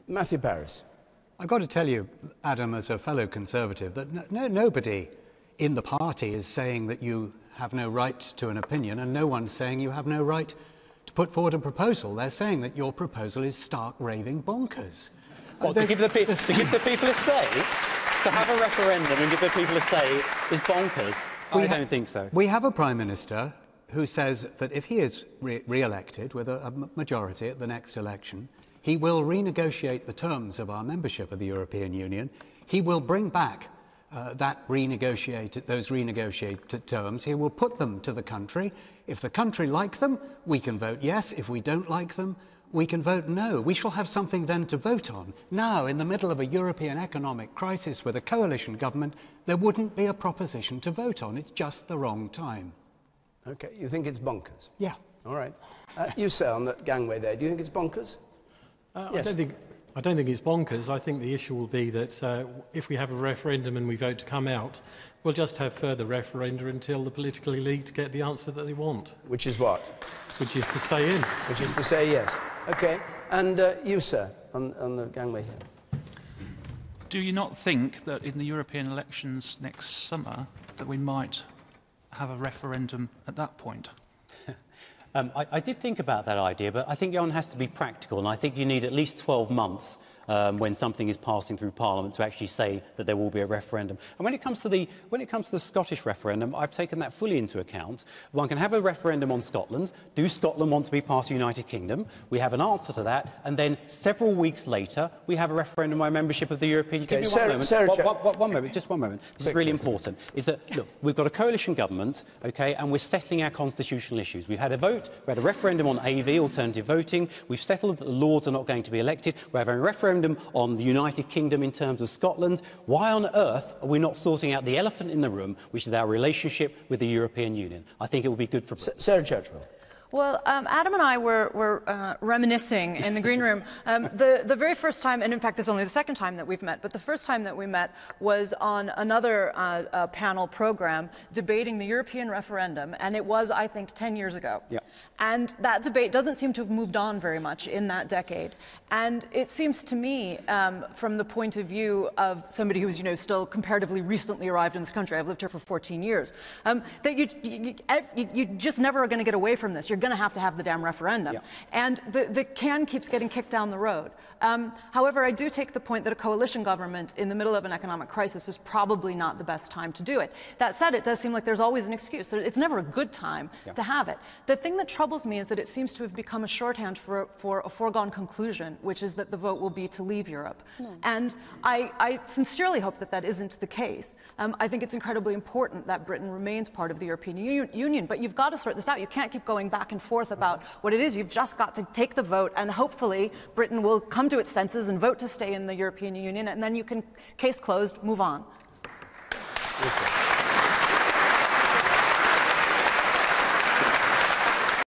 Matthew Parris. I've got to tell you, Adam, as a fellow Conservative, that nobody in the party is saying that you have no right to an opinion, and no one's saying you have no right to put forward a proposal. They're saying that your proposal is stark raving bonkers. What, to give the people a say? To have a referendum and give the people a say is bonkers? I don't think so. We have a Prime Minister who says that if he is re-elected with a majority at the next election, he will renegotiate the terms of our membership of the European Union. He will bring back those renegotiated terms. He will put them to the country. If the country like them, we can vote yes. If we don't like them, we can vote no. We shall have something then to vote on. Now, in the middle of a European economic crisis with a coalition government, there wouldn't be a proposition to vote on. It's just the wrong time. OK, you think it's bonkers? Yeah. All right. You, sir, on the gangway there, do you think it's bonkers? Yes. I don't think it's bonkers. I think the issue will be that if we have a referendum and we vote to come out, we'll just have further referenda until the political elite get the answer that they want. Which is what? Which is to stay in. Which is to say yes. OK. And you, sir, on the gangway here. Do you not think that in the European elections next summer that we might have a referendum at that point? I did think about that idea, but I think one has to be practical, and I think you need at least 12 months when something is passing through Parliament to actually say that there will be a referendum. And when it comes to the Scottish referendum, I've taken that fully into account. One can have a referendum on Scotland. Do Scotland want to be part of the United Kingdom? We have an answer to that, and then several weeks later, we have a referendum on membership of the European Union. Okay, one moment, just one moment. This is really important. Is that, look, we've got a coalition government, okay, and we're settling our constitutional issues. We've had a vote, we had a referendum on AV, alternative voting. We've settled that the Lords are not going to be elected. We're having a referendum on the United Kingdom in terms of Scotland. Why on earth are we not sorting out the elephant in the room, which is our relationship with the European Union? I think it would be good for Britain. Sarah Churchwell. Well, Adam and I were reminiscing in the green room. The very first time, and in fact it's only the second time that we've met, but the first time that we met was on another panel program debating the European referendum, and it was, I think, 10 years ago. Yeah. And that debate doesn't seem to have moved on very much in that decade. And it seems to me, from the point of view of somebody who's, still comparatively recently arrived in this country, I've lived here for 14 years, that you just never are going to get away from this. You're going to have the damn referendum. Yeah. And the can keeps getting kicked down the road. However, I do take the point that a coalition government in the middle of an economic crisis is probably not the best time to do it. That said, it does seem like there's always an excuse. It's never a good time to have it. The thing that troubles me is that it seems to have become a shorthand for a foregone conclusion, which is that the vote will be to leave Europe. And I sincerely hope that that isn't the case. I think it's incredibly important that Britain remains part of the European Union, but you've got to sort this out. You can't keep going back and forth about what it is. You've just got to take the vote, and hopefully Britain will come to its senses and vote to stay in the European Union, and then you can, case closed, move on. Yes,